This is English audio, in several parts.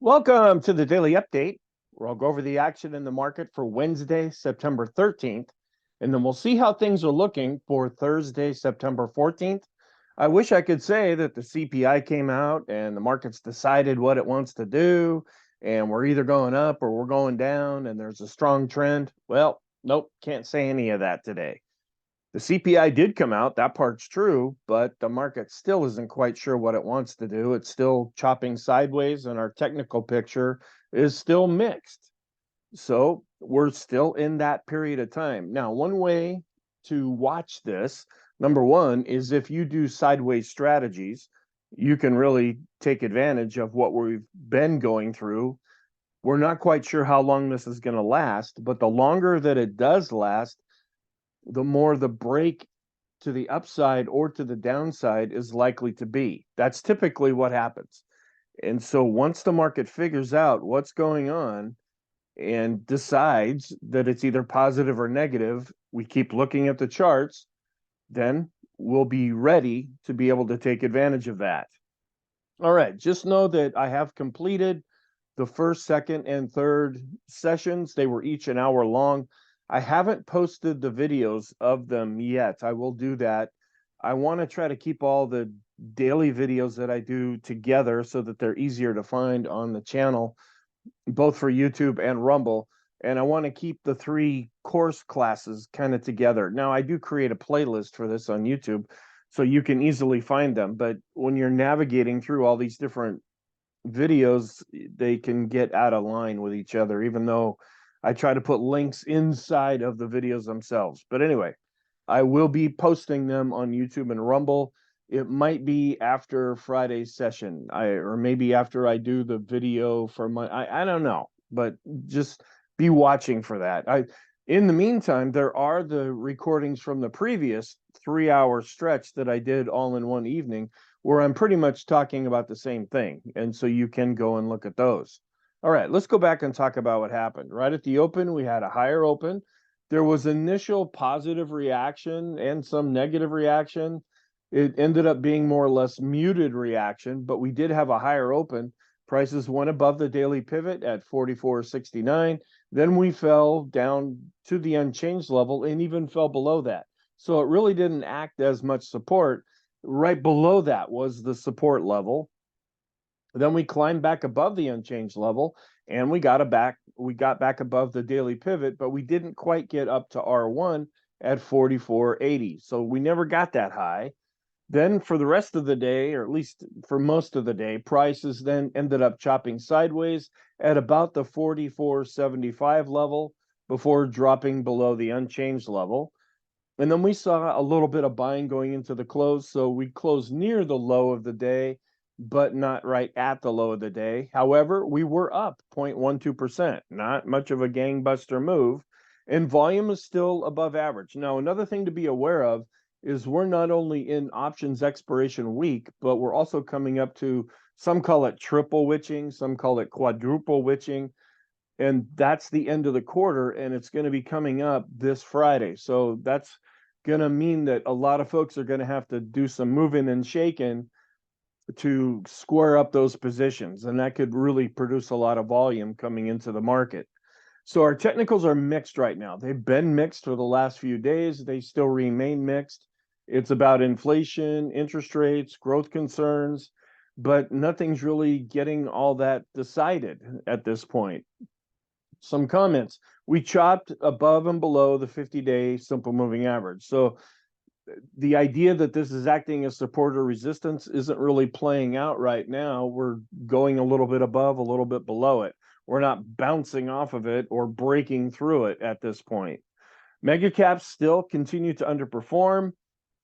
Welcome to the Daily Update, where I'll go over the action in the market for Wednesday, September 13th, and then we'll see how things are looking for Thursday, September 14th. I wish I could say that the CPI came out and the market's decided what it wants to do, and we're either going up or we're going down, and there's a strong trend. Well, nope, can't say any of that today. The CPI did come out, that part's true, but the market still isn't quite sure what it wants to do. It's still chopping sideways, and our technical picture is still mixed. So we're still in that period of time. Now, one way to watch this, number one, is if you do sideways strategies, you can really take advantage of what we've been going through. We're not quite sure how long this is going to last, but the longer that it does last, the more the break to the upside or to the downside is likely to be. That's typically what happens. And so once the market figures out what's going on and decides that it's either positive or negative, we keep looking at the charts, then we'll be ready to be able to take advantage of that. All right, just know that I have completed the first, second, and third sessions. They were each an hour long. I haven't posted the videos of them yet. I will do that. I want to try to keep all the daily videos that I do together so that they're easier to find on the channel, both for YouTube and Rumble. And I want to keep the three course classes kind of together. Now, I do create a playlist for this on YouTube, so you can easily find them. But when you're navigating through all these different videos, they can get out of line with each other, even though I try to put links inside of the videos themselves. But anyway, I will be posting them on YouTube and Rumble. It might be after Friday's session, or maybe after I do the video for I don't know, but just be watching for that. In the meantime, there are the recordings from the previous 3-hour stretch that I did all in one evening, where I'm pretty much talking about the same thing. And so you can go and look at those. All right, let's go back and talk about what happened. Right at the open, we had a higher open. There was initial positive reaction and some negative reaction. It ended up being more or less muted reaction, but we did have a higher open. Prices went above the daily pivot at 44.69. Then we fell down to the unchanged level and even fell below that. So it really didn't act as much support. Right below that was the support level. Then we climbed back above the unchanged level, and we got back above the daily pivot, but we didn't quite get up to R1 at 44.80. So we never got that high. Then for the rest of the day, or at least for most of the day, prices then ended up chopping sideways at about the 44.75 level before dropping below the unchanged level. And then we saw a little bit of buying going into the close. So we closed near the low of the day, but not right at the low of the day. However, we were up 0.12%, not much of a gangbuster move, and volume is still above average. Now, another thing to be aware of is we're not only in options expiration week, but we're also coming up to, some call it triple witching, some call it quadruple witching, and that's the end of the quarter, and it's going to be coming up this Friday. So that's going to mean that a lot of folks are going to have to do some moving and shaking to square up those positions, and that could really produce a lot of volume coming into the market. So our technicals are mixed right now. They've been mixed for the last few days. They still remain mixed. It's about inflation, interest rates, growth concerns, but nothing's really getting all that decided at this point. Some comments. We chopped above and below the 50-day simple moving average. So the idea that this is acting as support or resistance isn't really playing out right now. We're going a little bit above, a little bit below it. We're not bouncing off of it or breaking through it at this point. Mega caps still continue to underperform.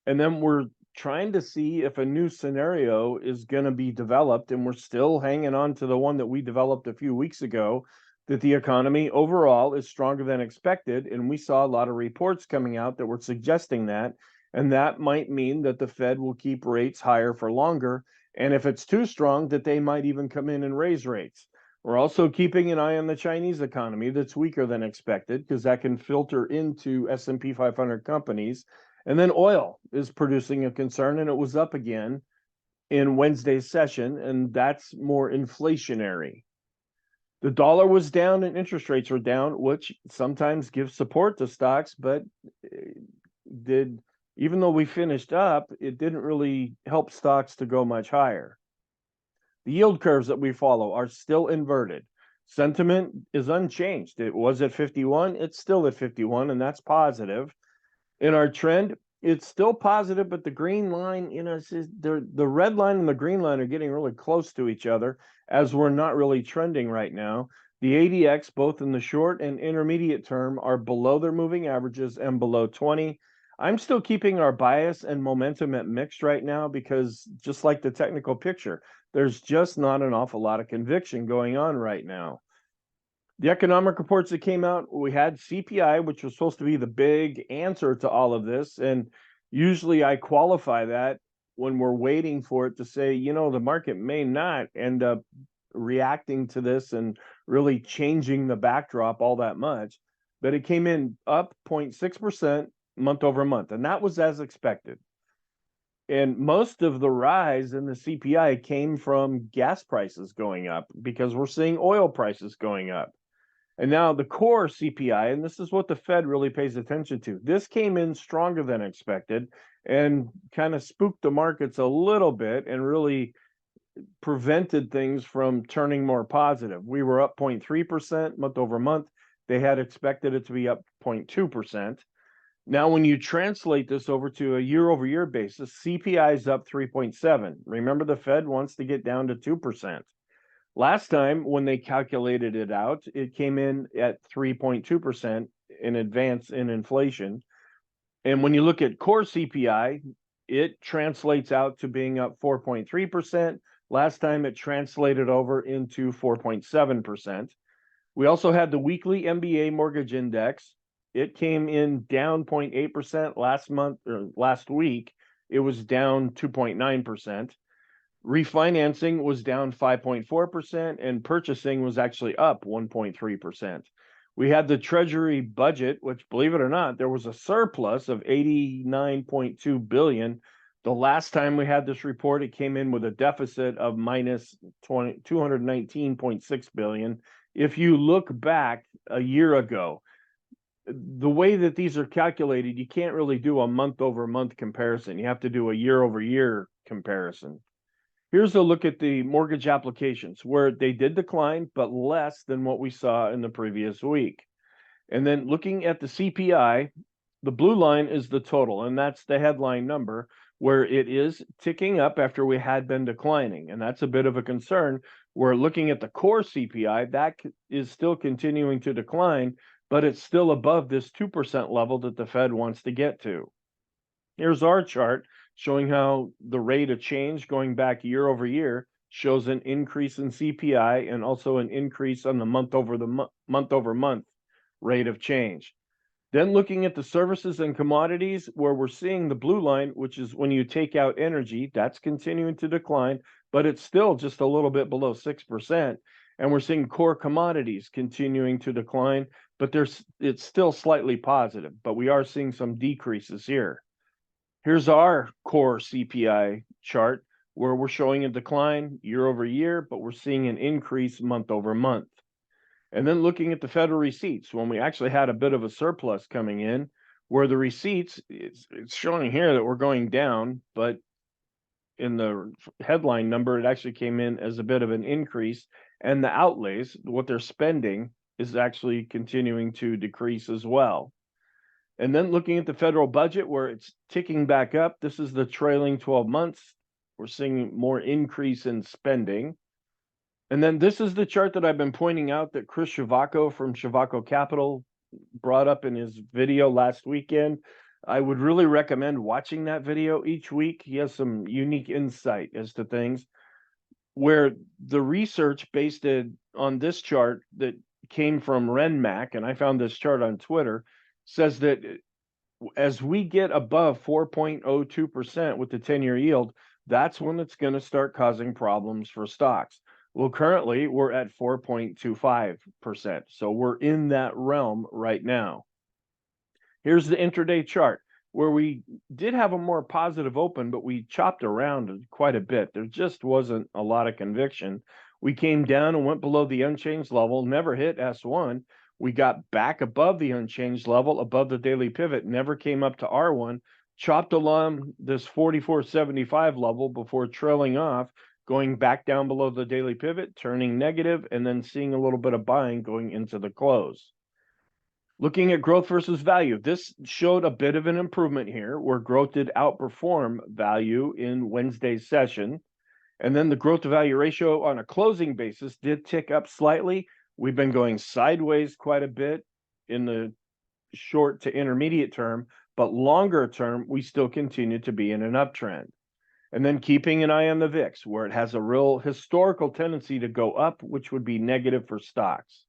And then we're trying to see if a new scenario is going to be developed. And we're still hanging on to the one that we developed a few weeks ago, that the economy overall is stronger than expected. And we saw a lot of reports coming out that were suggesting that. And that might mean that the Fed will keep rates higher for longer. And if it's too strong, that they might even come in and raise rates. We're also keeping an eye on the Chinese economy that's weaker than expected, because that can filter into S&P 500 companies. And then oil is producing a concern, and it was up again in Wednesday's session, and that's more inflationary. The dollar was down and interest rates were down, which sometimes gives support to stocks, but did even though we finished up, it didn't really help stocks to go much higher. The yield curves that we follow are still inverted. Sentiment is unchanged. It was at 51, it's still at 51, and that's positive. In our trend, it's still positive, but the green line, the red line and the green line are getting really close to each other as we're not really trending right now. The ADX, both in the short and intermediate term, are below their moving averages and below 20. I'm still keeping our bias and momentum at mixed right now because just like the technical picture, there's just not an awful lot of conviction going on right now. The economic reports that came out, we had CPI, which was supposed to be the big answer to all of this. And usually I qualify that when we're waiting for it to say, the market may not end up reacting to this and really changing the backdrop all that much. But it came in up 0.6% month over month. And that was as expected. And most of the rise in the CPI came from gas prices going up because we're seeing oil prices going up. And now the core CPI, and this is what the Fed really pays attention to. This came in stronger than expected and kind of spooked the markets a little bit and really prevented things from turning more positive. We were up 0.3% month over month. They had expected it to be up 0.2%. Now, when you translate this over to a year-over-year basis, CPI is up 3.7. Remember, the Fed wants to get down to 2%. Last time, when they calculated it out, it came in at 3.2% in advance in inflation. And when you look at core CPI, it translates out to being up 4.3%. Last time, it translated over into 4.7%. We also had the weekly MBA mortgage index. It came in down 0.8% last week. It was down 2.9%. Refinancing was down 5.4%, and purchasing was actually up 1.3%. We had the Treasury budget, which, believe it or not, there was a surplus of $89.2 billion. The last time we had this report, it came in with a deficit of minus $219.6 billion. If you look back a year ago, the way that these are calculated, you can't really do a month-over-month comparison. You have to do a year-over-year comparison. Here's a look at the mortgage applications where they did decline, but less than what we saw in the previous week. And then looking at the CPI, the blue line is the total, and that's the headline number where it is ticking up after we had been declining. And that's a bit of a concern. We're looking at the core CPI, that is still continuing to decline, but it's still above this 2% level that the Fed wants to get to. Here's our chart showing how the rate of change going back year over year shows an increase in CPI and also an increase on the month over month rate of change. Then looking at the services and commodities, where we're seeing the blue line, which is when you take out energy, that's continuing to decline, but it's still just a little bit below 6%. And we're seeing core commodities continuing to decline, but it's still slightly positive, but we are seeing some decreases here. Here's our core CPI chart where we're showing a decline year over year, but we're seeing an increase month over month. And then looking at the federal receipts, when we actually had a bit of a surplus coming in, where the receipts, it's showing here that we're going down, but in the headline number, it actually came in as a bit of an increase. And the outlays, what they're spending, is actually continuing to decrease as well. And then looking at the federal budget, where it's ticking back up, this is the trailing 12 months. We're seeing more increase in spending. And then this is the chart that I've been pointing out that Chris Schiavocco from Schiavocco Capital brought up in his video last weekend. I would really recommend watching that video each week. He has some unique insight as to things, where the research based on this chart that came from RenMac, and I found this chart on Twitter, says that as we get above 4.02% with the 10-year yield, that's when it's going to start causing problems for stocks. Well, currently we're at 4.25%. So we're in that realm right now. Here's the intraday chart where we did have a more positive open, but we chopped around quite a bit. There just wasn't a lot of conviction. We came down and went below the unchanged level, never hit S1. We got back above the unchanged level, above the daily pivot, never came up to R1, chopped along this 44.75 level before trailing off, going back down below the daily pivot, turning negative, and then seeing a little bit of buying going into the close. Looking at growth versus value, this showed a bit of an improvement here where growth did outperform value in Wednesday's session. And then the growth to value ratio on a closing basis did tick up slightly. We've been going sideways quite a bit in the short to intermediate term, but longer term, we still continue to be in an uptrend. And then keeping an eye on the VIX, where it has a real historical tendency to go up, which would be negative for stocks.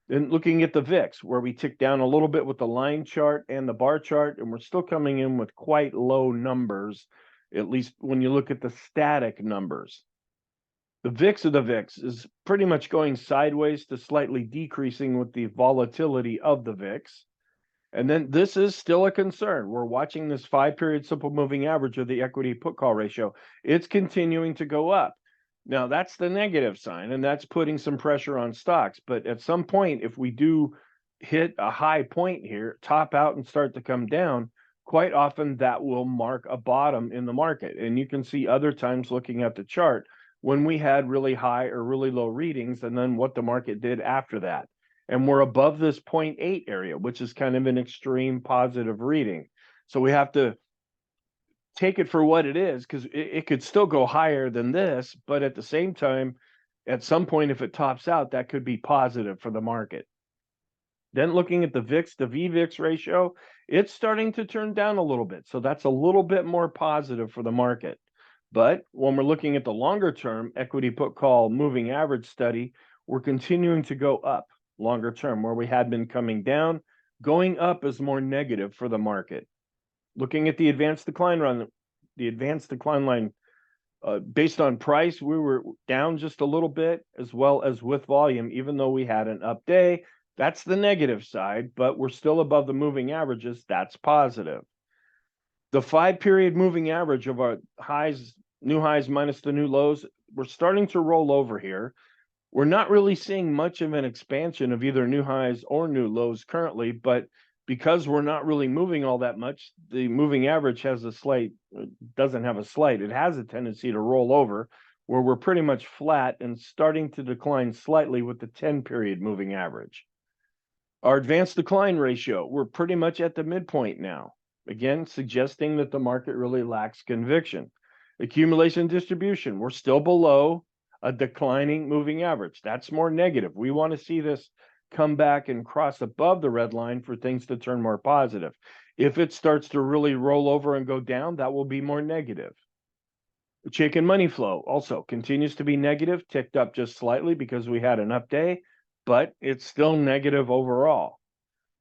Then looking at the VIX, where we ticked down a little bit with the line chart and the bar chart, and we're still coming in with quite low numbers, at least when you look at the static numbers. The VIX of the VIX is pretty much going sideways to slightly decreasing with the volatility of the VIX. And then this is still a concern. We're watching this 5-period simple moving average of the equity put call ratio. It's continuing to go up. Now, that's the negative sign, and that's putting some pressure on stocks. But at some point, if we do hit a high point here, top out and start to come down, quite often that will mark a bottom in the market. And you can see other times looking at the chart when we had really high or really low readings and then what the market did after that. And we're above this 0.8 area, which is kind of an extreme positive reading. So we have to take it for what it is, because it could still go higher than this, but at the same time, at some point, if it tops out, that could be positive for the market. Then looking at the VIX to VVIX ratio, it's starting to turn down a little bit. So that's a little bit more positive for the market. But when we're looking at the longer term equity put call moving average study, we're continuing to go up longer term, where we had been coming down. Going up is more negative for the market. Looking at the advanced decline line, based on price, we were down just a little bit, as well as with volume, even though we had an up day. That's the negative side, but we're still above the moving averages. That's positive. The 5-period moving average of our highs, new highs minus the new lows, we're starting to roll over here. We're not really seeing much of an expansion of either new highs or new lows currently, but because we're not really moving all that much, the moving average has a slight, doesn't have a slight, it has a tendency to roll over, where we're pretty much flat and starting to decline slightly with the 10-period moving average. Our advanced decline ratio, we're pretty much at the midpoint now, again, suggesting that the market really lacks conviction. Accumulation distribution, we're still below a declining moving average. That's more negative. We want to see this come back and cross above the red line for things to turn more positive. If it starts to really roll over and go down, that will be more negative. The chicken money flow also continues to be negative, ticked up just slightly because we had an up day, but it's still negative overall.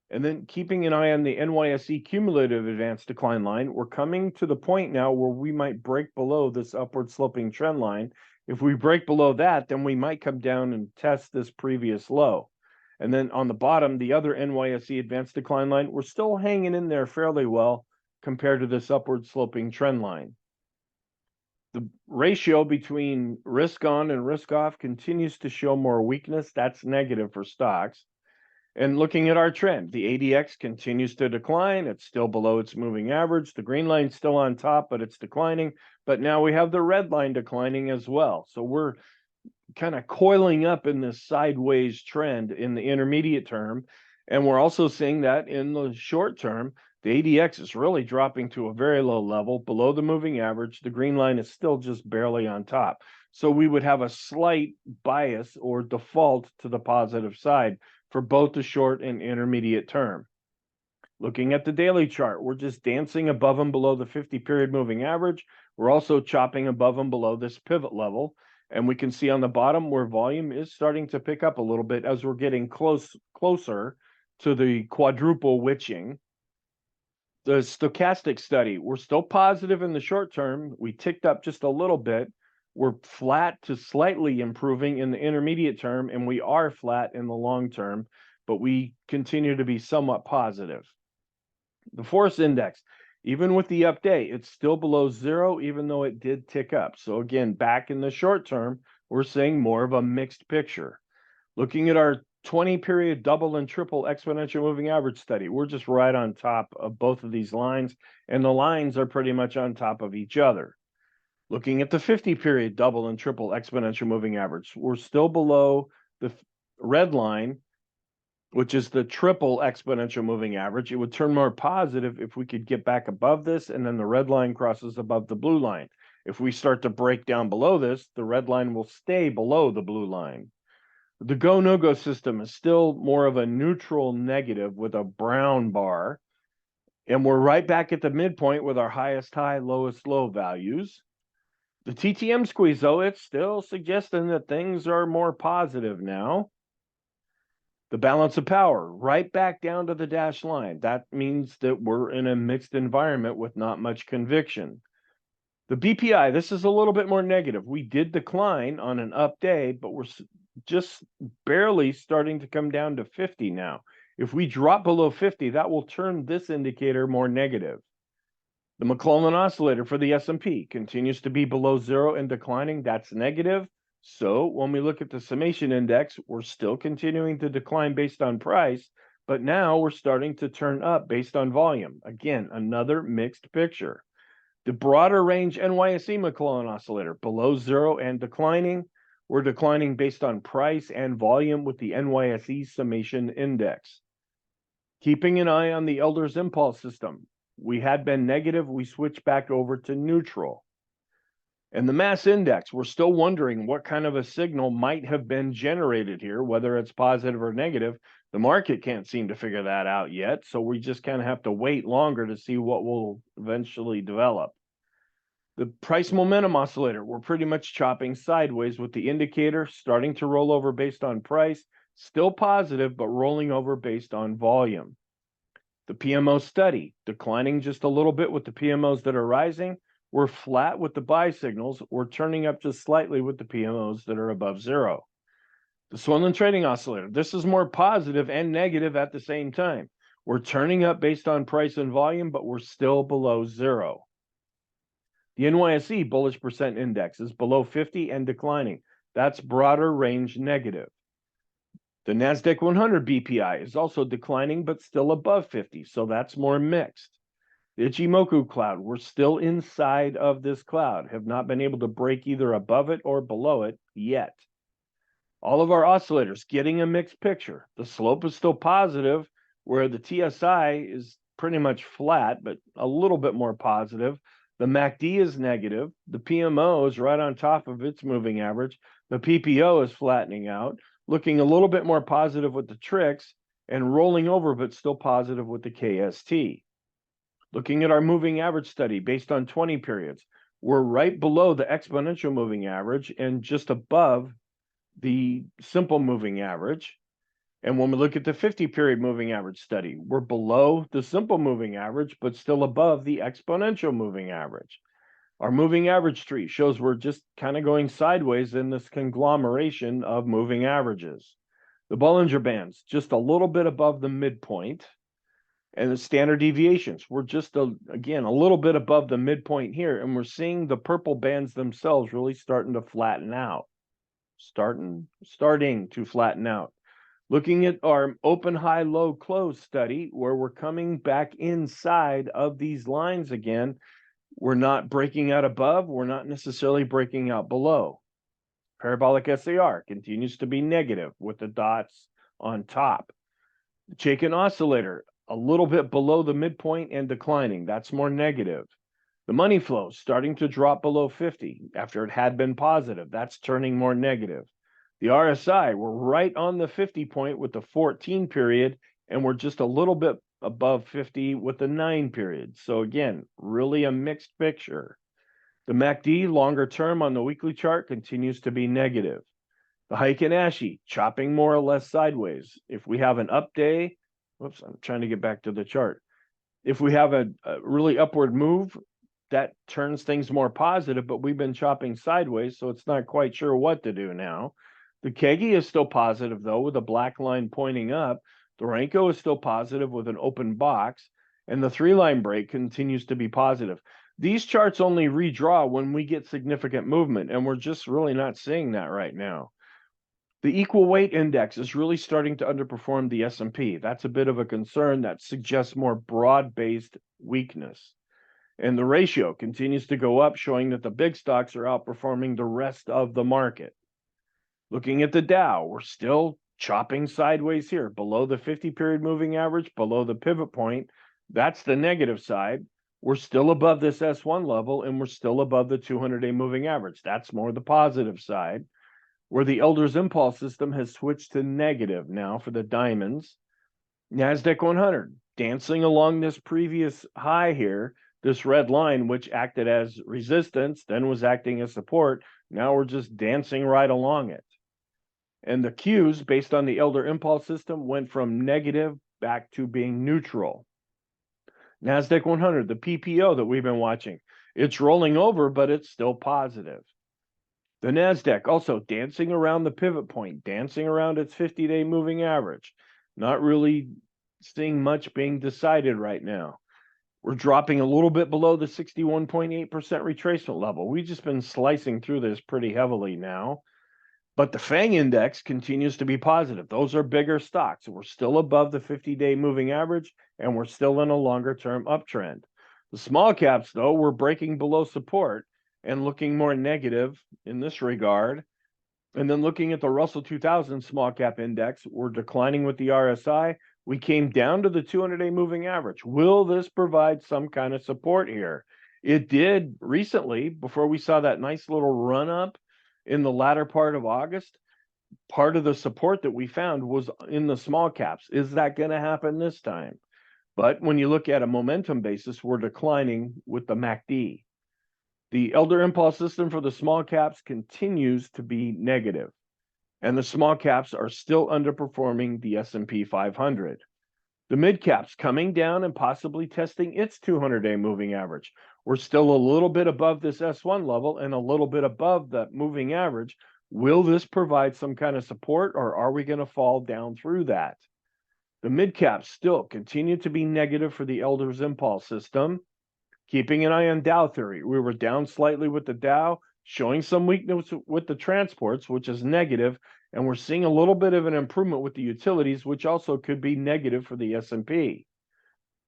And then keeping an eye on the NYSE cumulative advanced decline line, we're coming to the point now where we might break below this upward sloping trend line. If we break below that, then we might come down and test this previous low. And then on the bottom, the other NYSE advanced decline line, we're still hanging in there fairly well compared to this upward sloping trend line. The ratio between risk on and risk off continues to show more weakness. That's negative for stocks. And looking at our trend, the ADX continues to decline. It's still below its moving average. The green line's still on top, but it's declining. But now we have the red line declining as well. So we're kind of coiling up in this sideways trend in the intermediate term. And we're also seeing that in the short term, the ADX is really dropping to a very low level below the moving average. The green line is still just barely on top. So we would have a slight bias or default to the positive side for both the short and intermediate term. Looking at the daily chart, we're just dancing above and below the 50-period moving average. We're also chopping above and below this pivot level. And we can see on the bottom where volume is starting to pick up a little bit as we're getting closer to the quadruple witching. The stochastic study, we're still positive in the short term. We ticked up just a little bit. We're flat to slightly improving in the intermediate term, and we are flat in the long term, but we continue to be somewhat positive. The force index, even with the up day, it's still below zero, even though it did tick up. So again, back in the short term, we're seeing more of a mixed picture. Looking at our 20-period double and triple exponential moving average study, we're just right on top of both of these lines, and the lines are pretty much on top of each other. Looking at the 50-period double and triple exponential moving average, we're still below the red line, which is the triple exponential moving average. It would turn more positive if we could get back above this, and then the red line crosses above the blue line. If we start to break down below this, the red line will stay below the blue line. The go, no-go system is still more of a neutral negative with a brown bar, and we're right back at the midpoint with our highest high, lowest low values. The TTM squeeze, though, it's still suggesting that things are more positive now. The balance of power, right back down to the dashed line. That means that we're in a mixed environment with not much conviction. The BPI, this is a little bit more negative. We did decline on an up day, but we're just barely starting to come down to 50 now. If we drop below 50, that will turn this indicator more negative. The McClellan oscillator for the S&P continues to be below zero and declining. That's negative. So when we look at the summation index, we're still continuing to decline based on price, but now we're starting to turn up based on volume. Again, another mixed picture. The broader range NYSE McClellan oscillator below zero and declining. We're declining based on price and volume with the NYSE summation index. Keeping an eye on the Elders impulse system. We had been negative. We switched back over to neutral. And the mass index, we're still wondering what kind of a signal might have been generated here, whether it's positive or negative. The market can't seem to figure that out yet, so we just kind of have to wait longer to see what will eventually develop. The price momentum oscillator, we're pretty much chopping sideways with the indicator starting to roll over based on price, still positive, but rolling over based on volume. The PMO study, declining just a little bit with the PMOs that are rising. We're flat with the buy signals. We're turning up just slightly with the PMOs that are above zero. The Swenlin trading oscillator, this is more positive and negative at the same time. We're turning up based on price and volume, but we're still below zero. The NYSE bullish percent index is below 50 and declining. That's broader range negative. The NASDAQ 100 BPI is also declining, but still above 50, so that's more mixed. The Ichimoku cloud, we're still inside of this cloud, have not been able to break either above it or below it yet. All of our oscillators getting a mixed picture. The slope is still positive, where the TSI is pretty much flat, but a little bit more positive. The MACD is negative. The PMO is right on top of its moving average. The PPO is flattening out, looking a little bit more positive with the tricks and rolling over, but still positive with the KST. Looking at our moving average study based on 20 periods, we're right below the exponential moving average and just above the simple moving average. And when we look at the 50-period moving average study, we're below the simple moving average, but still above the exponential moving average. Our moving average tree shows we're just kind of going sideways in this conglomeration of moving averages. The Bollinger Bands, just a little bit above the midpoint. And the standard deviations, we're just, again, a little bit above the midpoint here. And we're seeing the purple bands themselves really starting to flatten out. Starting to flatten out. Looking at our open, high, low, close study, where we're coming back inside of these lines again. We're not breaking out above. We're not necessarily breaking out below. Parabolic SAR continues to be negative with the dots on top. The Chaikin oscillator, a little bit below the midpoint and declining. That's more negative. The money flow starting to drop below 50 after it had been positive. That's turning more negative. The RSI, we're right on the 50 point with the 14 period, and we're just a little bit above 50 with the 9 period. So again, really a mixed picture. The MACD longer term on the weekly chart continues to be negative. The Heikin Ashi chopping more or less sideways. If we have an up day, whoops, I'm trying to get back to the chart. If we have a really upward move, that turns things more positive, but we've been chopping sideways, so it's not quite sure what to do now. The Kegi is still positive, though, with a black line pointing up. The Renko is still positive with an open box, and the 3-line break continues to be positive. These charts only redraw when we get significant movement, and we're just really not seeing that right now. The equal weight index is really starting to underperform the S&P. That's a bit of a concern that suggests more broad-based weakness. And the ratio continues to go up, showing that the big stocks are outperforming the rest of the market. Looking at the Dow, we're still chopping sideways here, below the 50-period moving average, below the pivot point. That's the negative side. We're still above this S1 level, and we're still above the 200-day moving average. That's more the positive side, where the Elder's Impulse system has switched to negative now for the diamonds. NASDAQ 100, dancing along this previous high here, this red line, which acted as resistance, then was acting as support. Now we're just dancing right along it. And the Qs, based on the Elder Impulse system, went from negative back to being neutral. NASDAQ 100, the PPO that we've been watching, it's rolling over, but it's still positive. The NASDAQ also dancing around the pivot point, dancing around its 50-day moving average. Not really seeing much being decided right now. We're dropping a little bit below the 61.8% retracement level. We've just been slicing through this pretty heavily now. But the FANG index continues to be positive. Those are bigger stocks. We're still above the 50-day moving average, and we're still in a longer-term uptrend. The small caps, though, we're breaking below support and looking more negative in this regard. And then looking at the Russell 2000 small cap index, we're declining with the RSI. We came down to the 200-day moving average. Will this provide some kind of support here? It did recently, before we saw that nice little run up in the latter part of August. Part of the support that we found was in the small caps. Is that going to happen this time? But when you look at a momentum basis, we're declining with the MACD. The Elder Impulse system for the small caps continues to be negative, and the small caps are still underperforming the S&P 500. The mid caps coming down and possibly testing its 200-day moving average. We're still a little bit above this S1 level and a little bit above that moving average. Will this provide some kind of support, or are we going to fall down through that? The mid caps still continue to be negative for the Elder's Impulse system. Keeping an eye on Dow theory, we were down slightly with the Dow, showing some weakness with the transports, which is negative, and we're seeing a little bit of an improvement with the utilities, which also could be negative for the S&P.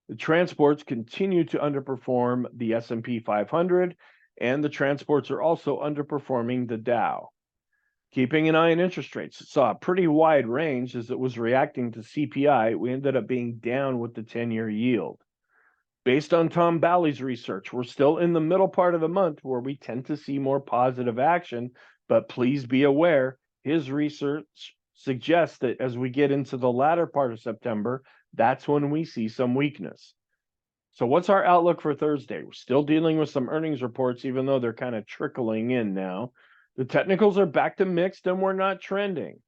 The transports continue to underperform the S&P 500, and the transports are also underperforming the Dow. Keeping an eye on interest rates, it saw a pretty wide range as it was reacting to CPI. We ended up being down with the 10-year yield. Based on Tom Bowley's research, we're still in the middle part of the month where we tend to see more positive action, but please be aware, his research suggests that as we get into the latter part of September, that's when we see some weakness. So what's our outlook for Thursday? We're still dealing with some earnings reports, even though they're kind of trickling in now. The technicals are back to mixed, and we're not trending.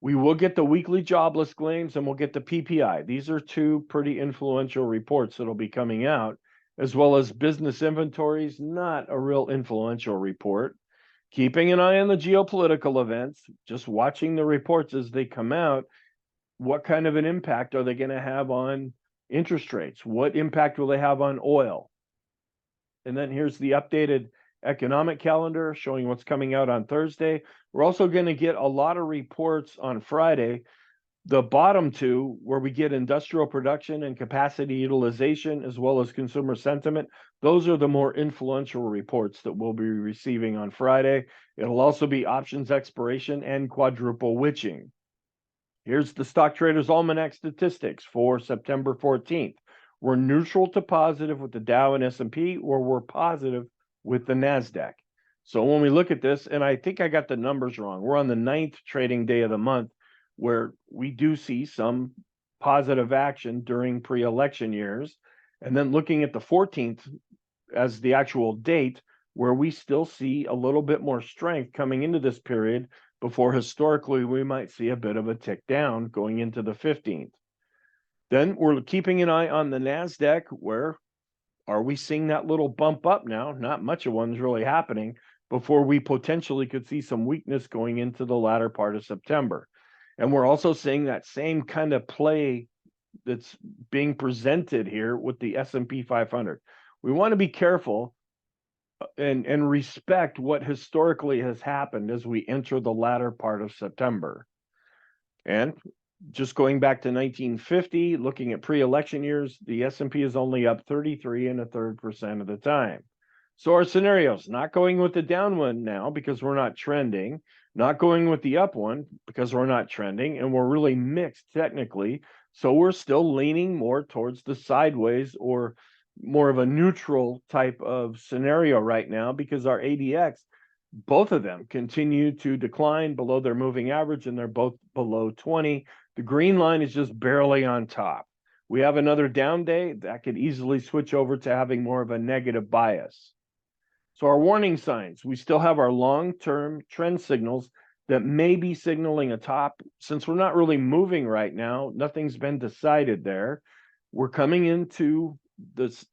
We will get the weekly jobless claims, and we'll get the PPI. These are two pretty influential reports that'll be coming out, as well as business inventories, not a real influential report. Keeping an eye on the geopolitical events, just watching the reports as they come out. What kind of an impact are they going to have on interest rates? What impact will they have on oil? And then here's the updated economic calendar showing what's coming out on Thursday. We're also going to get a lot of reports on Friday. The bottom two, where we get industrial production and capacity utilization, as well as consumer sentiment, those are the more influential reports that we'll be receiving on Friday. It'll also be options expiration and quadruple witching. Here's the Stock Traders Almanac statistics for September 14th. We're neutral to positive with the Dow and S&P, or we're positive with the NASDAQ. So when we look at this, and I think I got the numbers wrong, we're on the 9th trading day of the month, where we do see some positive action during pre-election years. And then looking at the 14th as the actual date, where we still see a little bit more strength coming into this period before historically we might see a bit of a tick down going into the 15th. Then we're keeping an eye on the NASDAQ, where are we seeing that little bump up now? Not much of one's really happening before we potentially could see some weakness going into the latter part of September. And we're also seeing that same kind of play that's being presented here with the S&P 500. We want to be careful and respect what historically has happened as we enter the latter part of September. And just going back to 1950, looking at pre-election years, the S&P is only up 33.33% of the time. So our scenarios, not going with the down one now because we're not trending, not going with the up one because we're not trending, and we're really mixed technically. So we're still leaning more towards the sideways or more of a neutral type of scenario right now because our ADX, both of them continue to decline below their moving average, and they're both below 20. The green line is just barely on top. We have another down day that could easily switch over to having more of a negative bias. So our warning signs, we still have our long-term trend signals that may be signaling a top. Since we're not really moving right now, nothing's been decided there. We're coming into this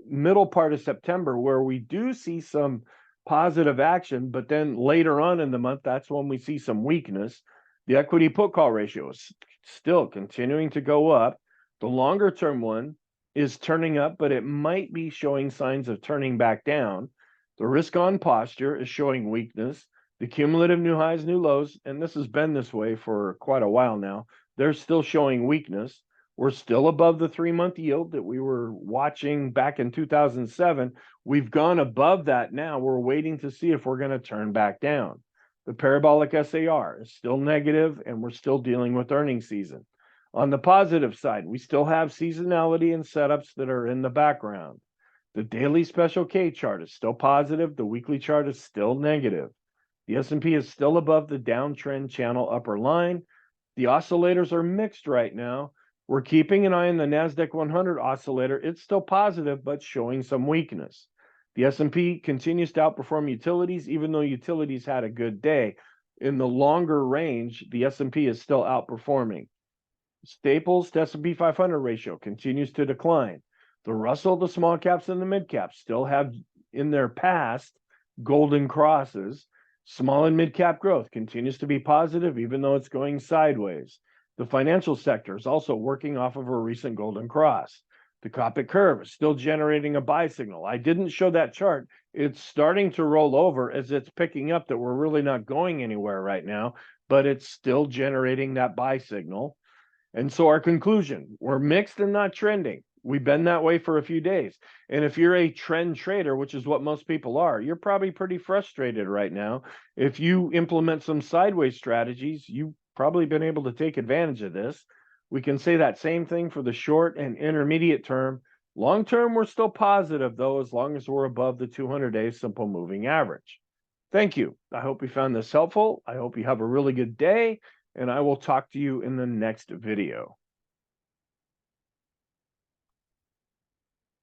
middle part of September where we do see some positive action, but then later on in the month, that's when we see some weakness. The equity put call ratio is still continuing to go up. The longer term one is turning up, but it might be showing signs of turning back down. The risk on posture is showing weakness. The cumulative new highs, new lows, and this has been this way for quite a while now, they're still showing weakness. We're still above the 3-month yield that we were watching back in 2007. We've gone above that now. We're waiting to see if we're going to turn back down. The parabolic SAR is still negative, and we're still dealing with earnings season. On the positive side, we still have seasonality and setups that are in the background. The daily special K chart is still positive. The weekly chart is still negative. The S&P is still above the downtrend channel upper line. The oscillators are mixed right now. We're keeping an eye on the NASDAQ 100 oscillator. It's still positive, but showing some weakness. The S&P continues to outperform utilities, even though utilities had a good day. In the longer range, the S&P is still outperforming. Staples to S&P 500 ratio continues to decline. The Russell, the small caps, and the mid caps still have in their past golden crosses. Small and mid cap growth continues to be positive, even though it's going sideways. The financial sector is also working off of a recent golden cross. The Copic curve is still generating a buy signal. I didn't show that chart. It's starting to roll over as it's picking up that we're really not going anywhere right now, but it's still generating that buy signal. And so our conclusion, we're mixed and not trending. We've been that way for a few days. And if you're a trend trader, which is what most people are, you're probably pretty frustrated right now. If you implement some sideways strategies, you've probably been able to take advantage of this. We can say that same thing for the short and intermediate term. Long term, we're still positive, though, as long as we're above the 200-day simple moving average. Thank you. I hope you found this helpful. I hope you have a really good day, and I will talk to you in the next video.